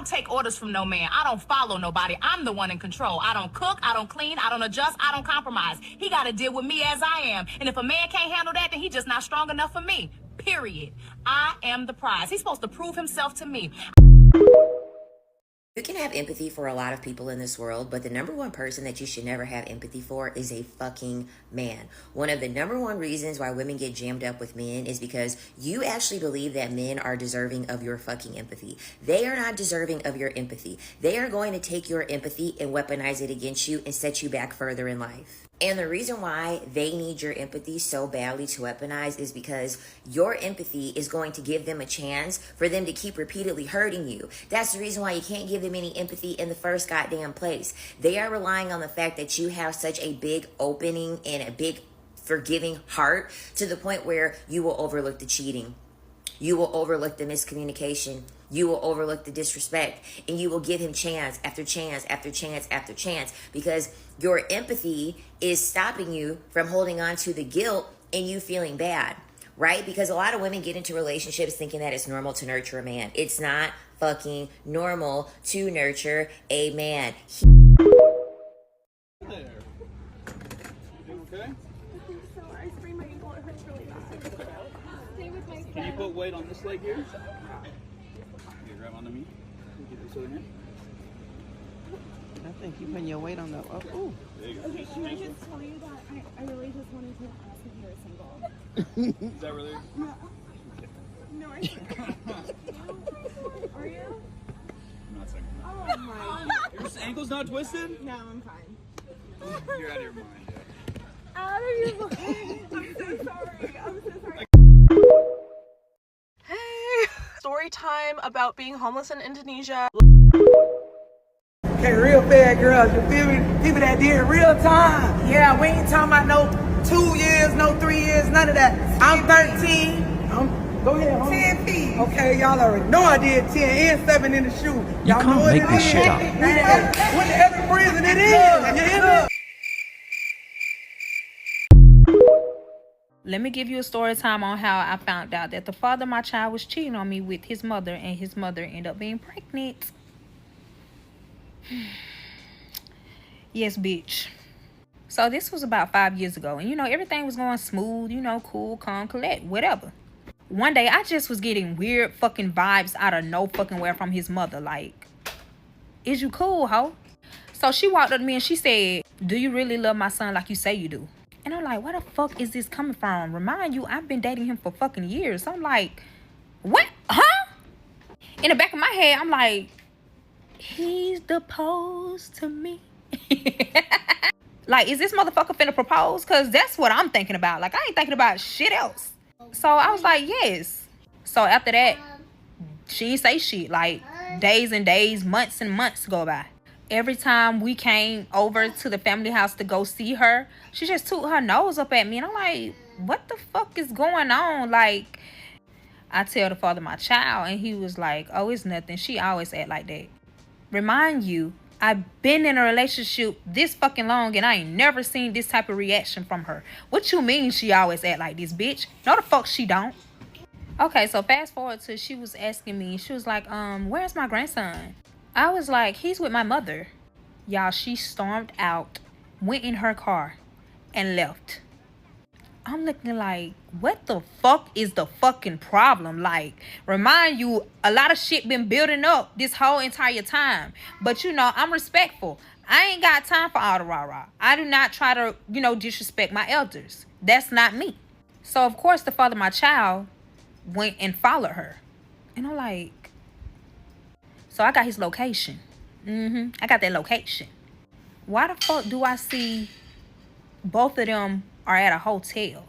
don't take orders from no man. I don't follow nobody. I'm the one in control. I don't cook, I don't clean, I don't adjust, I don't compromise. He got to deal with me as I am. And if a man can't handle that, then he just not strong enough for me. Period. I am the prize. He's supposed to prove himself to me. You can have empathy for a lot of people in this world, but the number one person that you should never have empathy for is a fucking man. One of the number one reasons why women get jammed up with men is because you actually believe that men are deserving of your fucking empathy. They are not deserving of your empathy. They are going to take your empathy and weaponize it against you and set you back further in life. And the reason why they need your empathy so badly to weaponize is because your empathy is going to give them a chance for them to keep repeatedly hurting you. That's the reason why you can't give them any empathy in the first goddamn place. They are relying on the fact that you have such a big opening and a big forgiving heart to the point where you will overlook the cheating. You will overlook the miscommunication. You will overlook the disrespect, and you will give him chance after chance after chance after chance because your empathy is stopping you from holding on to the guilt and you feeling bad, right? Because a lot of women get into relationships thinking that it's normal to nurture a man. It's not fucking normal to nurture a man. There. You okay? So I sprained my ankle. It hurts really bad. Stay with my Can you put weight on this leg here? You grab onto me. Get this over here. I think you putting your weight on the. Oh, ooh. There you go. Okay, can I just tell you that I really just wanted to ask if you were single? Is that really? No, I can't. Are you? I'm not saying. Oh my. Your ankle's not twisted? No, I'm fine. You're out of your mind. Out of your mind. I'm so sorry. I'm so sorry. Hey, story time about being homeless in Indonesia. Okay, real bad girls, you feel me? People that did real time. Yeah, we ain't talking about no 2 years, no 3 years, none of that. I'm 13. Go ahead, homie. 10 feet. Okay, y'all already know I did 10 and 7 in the shoe. Y'all can't know what make it this is. shit up. What the every prison it is. You hear me? Let me give you a story time on how I found out that the father of my child was cheating on me with his mother, and his mother ended up being pregnant. Yes, bitch. So this was about 5 years ago, and everything was going smooth, cool, calm, collect, whatever. One day I just was getting weird fucking vibes out of no fucking where from his mother. Like, is you cool, ho? So she walked up to me and she said, "Do you really love my son like you say you do?" And I'm like, where the fuck is this coming from? Remind you, I've been dating him for fucking years. I'm like, what? Huh? In the back of my head, I'm like, he's proposed to me. Like, is this motherfucker finna propose? Because that's what I'm thinking about. Like, I ain't thinking about shit else. So I was like, yes. So after that, she ain't say shit. Like, days and days, months and months go by. Every time we came over to the family house to go see her, she just took her nose up at me. And I'm like, what the fuck is going on? Like, I tell the father of my child, and he was like, oh, it's nothing. She always act like that. Remind you, I've been in a relationship this fucking long, and I ain't never seen this type of reaction from her. What you mean she always act like this, bitch? No, the fuck she don't. Okay, so fast forward to she was asking me, she was like, where's my grandson? I was like, he's with my mother. Y'all, she stormed out, went in her car, and left. I'm looking like, what the fuck is the fucking problem? Like, remind you, a lot of shit been building up this whole entire time. But I'm respectful. I ain't got time for all the rah-rah. I do not try to, disrespect my elders. That's not me. So, of course, the father of my child went and followed her. And I'm like, so I got his location. I got that location. Why the fuck do I see both of them are at a hotel?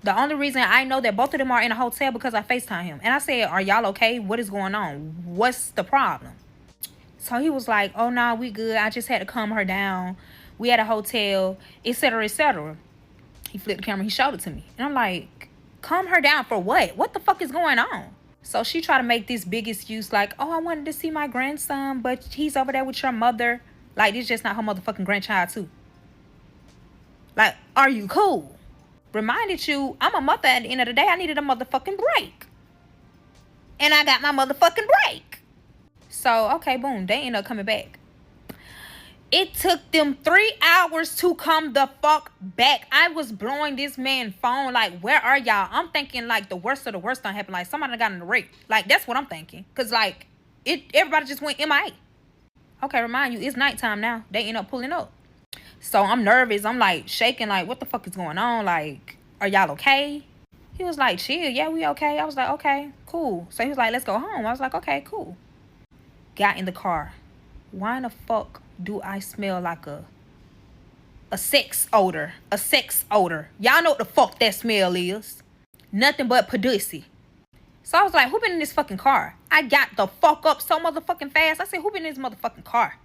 The only reason I know that both of them are in a hotel because I FaceTime him. And I said, are y'all okay? What is going on? What's the problem? So he was like, oh, no, we good. I just had to calm her down. We at a hotel, etc., etc. He flipped the camera. He showed it to me. And I'm like, calm her down for what? What the fuck is going on? So she tried to make this big excuse like, oh, I wanted to see my grandson, but he's over there with your mother. Like, this just not her motherfucking grandchild, too. Like, are you cool? Reminded you, I'm a mother at the end of the day. I needed a motherfucking break. And I got my motherfucking break. So, okay, boom. They end up coming back. It took them 3 hours to come the fuck back. I was blowing this man phone like, where are y'all? I'm thinking like the worst of the worst done happened. Like somebody got in the rape. Like that's what I'm thinking. Cause like everybody just went MIA. Okay, remind you, it's nighttime now. They end up pulling up. So I'm nervous. I'm like shaking. Like what the fuck is going on? Like, are y'all okay? He was like, chill. Yeah, we okay. I was like, okay, cool. So he was like, let's go home. I was like, okay, cool. Got in the car. Why in the fuck do I smell like a sex odor? A sex odor. Y'all know what the fuck that smell is. Nothing but pussy. So I was like, who been in this fucking car? I got the fuck up so motherfucking fast. I said, who been in this motherfucking car?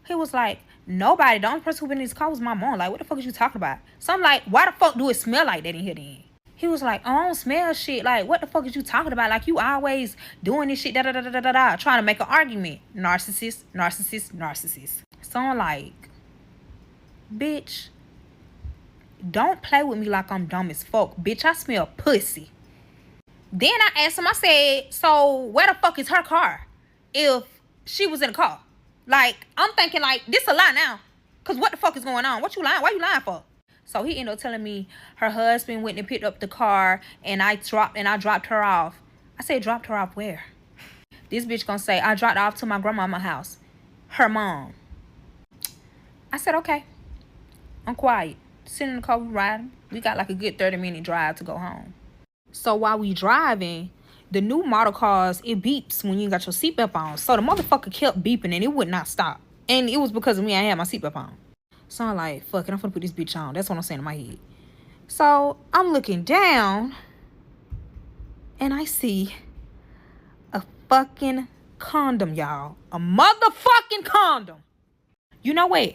He was like, nobody. The only person who been in this car was my mom. Like, what the fuck is you talking about? So I'm like, why the fuck do it smell like that in here then? He was like, oh, I don't smell shit. Like, what the fuck is you talking about? Like, you always doing this shit, da-da-da-da-da-da, trying to make an argument. Narcissist, narcissist, narcissist. So I'm like, bitch, don't play with me like I'm dumb as fuck. Bitch, I smell pussy. Then I asked him, I said, so where the fuck is her car if she was in the car? Like, I'm thinking, like, this a lie now. Because what the fuck is going on? What you lying? Why you lying for? So he ended up telling me her husband went and picked up the car and I dropped her off. I said, dropped her off where? This bitch gonna say, I dropped her off to my grandmama's house. Her mom. I said, okay. I'm quiet. Sitting in the car, we riding. We got like a good 30-minute drive to go home. So while we driving, the new model cars, it beeps when you got your seatbelt on. So the motherfucker kept beeping and it would not stop. And it was because of me, I had my seatbelt on. So I'm like, fuck it, I'm finna put this bitch on. That's what I'm saying in my head. So I'm looking down and I see a fucking condom, y'all. A motherfucking condom. You know what?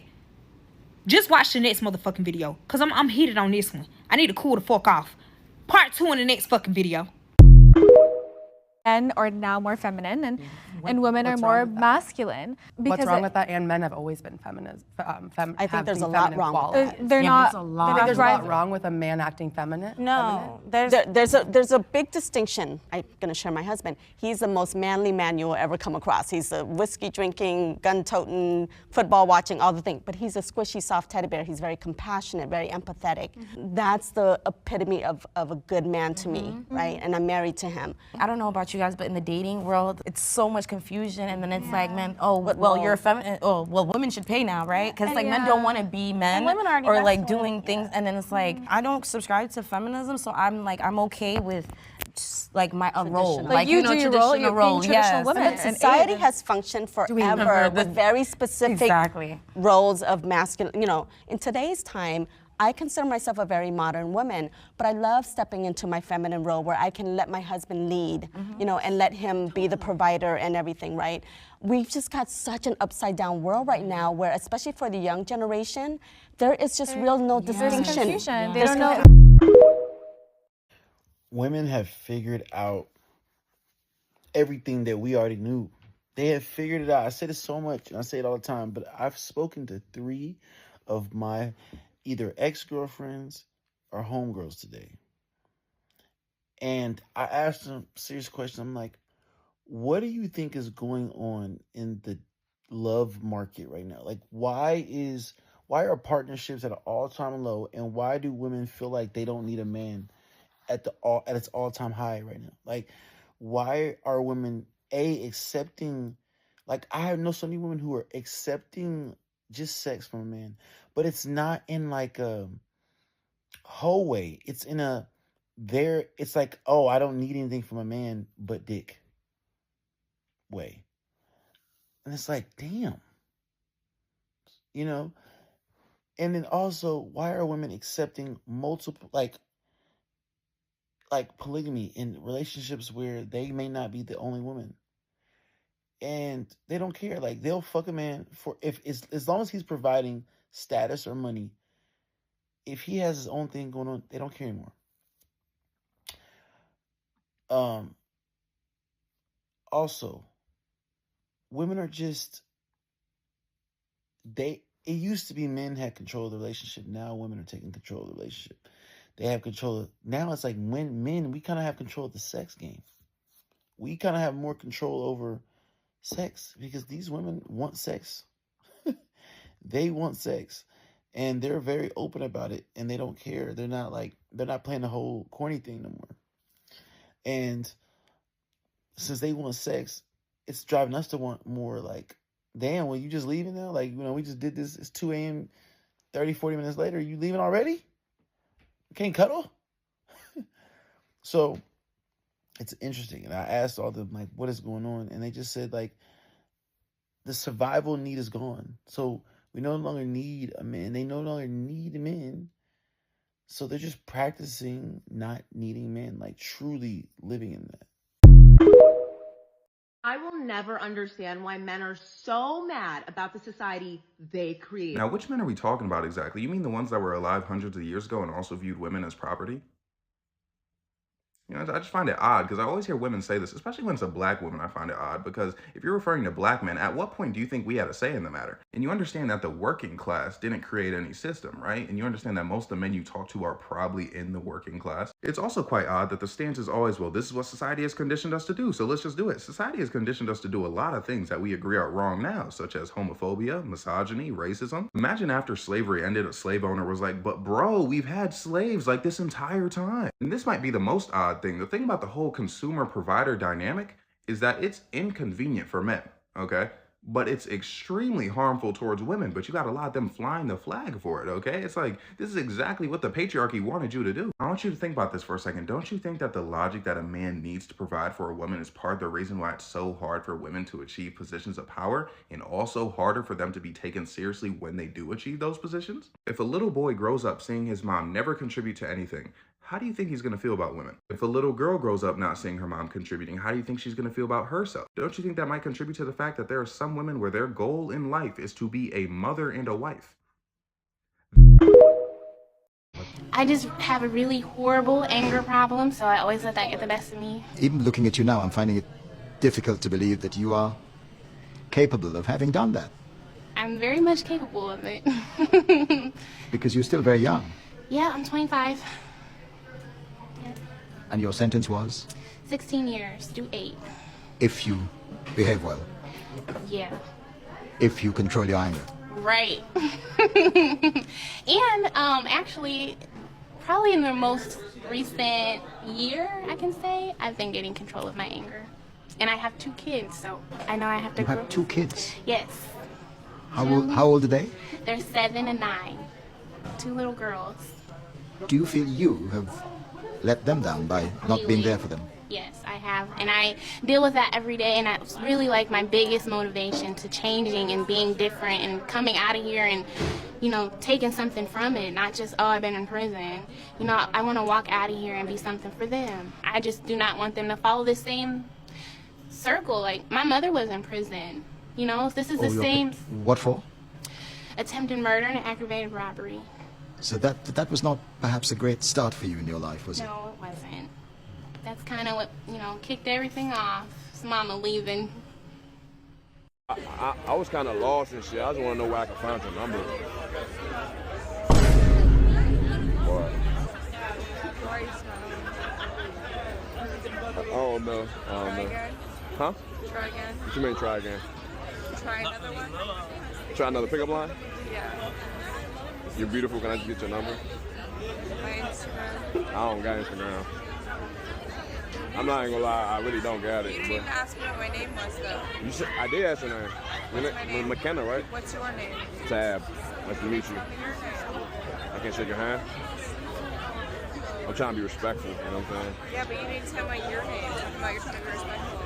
Just watch the next motherfucking video. Because I'm heated on this one. I need to cool the fuck off. Part 2 in the next fucking video. Men are now more feminine and women are more masculine. What's wrong with that? And men have always been feminine. I think there's a lot wrong with that. They're not. I think there's a lot wrong with a man acting feminine. No, there's a big distinction. I'm gonna share my husband. He's the most manly man you will ever come across. He's a whiskey drinking, gun toting, football watching, all the things. But he's a squishy, soft teddy bear. He's very compassionate, very empathetic. That's the epitome of a good man to me, right? And I'm married to him. I don't know about you guys, but in the dating world, it's so much confusion, and then it's like, men, oh, well, you're a feminine. Oh, well, women should pay now, right? Because like men don't want to be men or like doing things, and then it's like I don't subscribe to feminism, so I'm like I'm okay with just like my role, like you do your role, you're being traditional women. And society has functioned forever with very specific roles of masculine. You know, in today's time, I consider myself a very modern woman, but I love stepping into my feminine role where I can let my husband lead, you know, and let him be the provider and everything, right? We've just got such an upside down world right now where, especially for the young generation, there is just no distinction. They don't know. Women have figured out everything that we already knew. They have figured it out. I say this so much, and I say it all the time, but I've spoken to 3 of my either ex-girlfriends or homegirls today. And I asked them a serious question. I'm like, what do you think is going on in the love market right now? Like, why are partnerships at an all-time low, and why do women feel like they don't need a man at its all-time high right now? Like, why are women accepting, like, I know so many women who are accepting just sex from a man, but it's not in like a hoe way. It's in it's like, oh, I don't need anything from a man but dick way. And it's like, damn. You know? And then also, why are women accepting multiple, like polygamy in relationships where they may not be the only woman? And they don't care. Like, they'll fuck a man for as long as he's providing status or money. If he has his own thing going on, they don't care anymore. Also, women are just it used to be men had control of the relationship. Now women are taking control of the relationship. They have control now it's like when men, we kind of have control of the sex game. We kind of have more control over sex, because these women want sex. They want sex, and they're very open about it, and they don't care. They're not playing the whole corny thing no more. And since they want sex, it's driving us to want more. Like, damn, well, you just leaving now? Like, we just did this. It's 2 a.m., 30, 40 minutes later. You leaving already? You can't cuddle? So it's interesting. And I asked all of them, like, what is going on? And they just said, like, the survival need is gone. So we no longer need a man. They no longer need men. So they're just practicing not needing men, like truly living in that. I will never understand why men are so mad about the society they create. Now, which men are we talking about exactly? You mean the ones that were alive hundreds of years ago and also viewed women as property? I just find it odd because I always hear women say this, especially when it's a black woman. I find it odd because if you're referring to black men, at what point do you think we had a say in the matter? And you understand that the working class didn't create any system, right? And you understand that most of the men you talk to are probably in the working class. It's also quite odd that the stance is always, well, this is what society has conditioned us to do, so let's just do it. Society has conditioned us to do a lot of things that we agree are wrong now, such as homophobia, misogyny, racism. Imagine after slavery ended, a slave owner was like, but bro, we've had slaves like this entire time. And this might be the most odd thing. The thing about the whole consumer-provider dynamic is that it's inconvenient for men, okay? But it's extremely harmful towards women, but you got a lot of them flying the flag for it, okay? It's like, this is exactly what the patriarchy wanted you to do. I want you to think about this for a second. Don't you think that the logic that a man needs to provide for a woman is part of the reason why it's so hard for women to achieve positions of power, and also harder for them to be taken seriously when they do achieve those positions? If a little boy grows up seeing his mom never contribute to anything, how do you think he's going to feel about women? If a little girl grows up not seeing her mom contributing, how do you think she's going to feel about herself? Don't you think that might contribute to the fact that there are some women where their goal in life is to be a mother and a wife? I just have a really horrible anger problem, so I always let that get the best of me. Even looking at you now, I'm finding it difficult to believe that you are capable of having done that. I'm very much capable of it. Because you're still very young. Yeah, I'm 25. And your sentence was? 16 years, do 8. If you behave well. Yeah. If you control your anger. Right. And actually, probably in the most recent year, I can say, I've been getting control of my anger. And I have 2 kids, so I know I have to You have 2 kids? Yes. How old are they? They're 7 and 9. 2 little girls. Do you feel you have let them down by not being there for them? Yes, I have. And I deal with that every day, and that's really like my biggest motivation to changing and being different and coming out of here and, taking something from it, not just, oh, I've been in prison. I want to walk out of here and be something for them. I just do not want them to follow the same circle. Like, my mother was in prison. This is the same. What for? Attempted murder and aggravated robbery. So that was not perhaps a great start for you in your life, was it? No, it wasn't. That's kind of what, kicked everything off. It's mama leaving. I was kind of lost and shit. I just want to know where I can find your number. What? I don't know. Huh? Try again. What you mean try again? Try another one? Try another pickup line? Yeah. You're beautiful. Can I just get your number? My Instagram. I don't got Instagram. I'm not even gonna lie, I really don't got it. You didn't even ask me what my name was, though. I did ask your name. What's my name? McKenna, right? What's your name? Tab. Nice to meet you. Tell me your name. I can't shake your hand? I'm trying to be respectful, you know what I'm saying? Yeah, but you didn't tell me your name. Talking about you're trying to be respectful.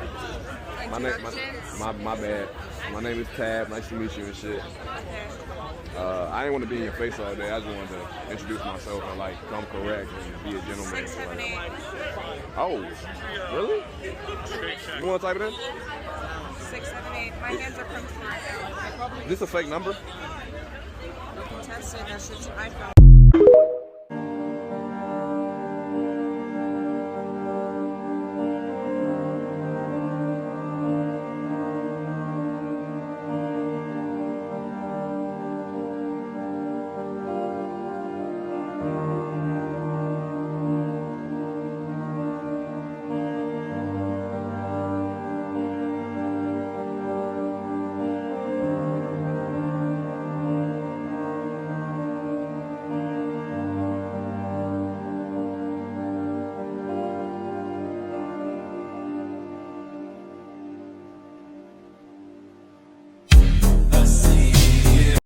My bad. My name is Tab. Nice to meet you and shit. Okay. I didn't want to be in your face all day. I just wanted to introduce myself and come correct and be a gentleman. 678. Oh, really? You want to type it in? 678. My hands are crunched right now. Is this a fake number? You can test it. That shit's an iPhone.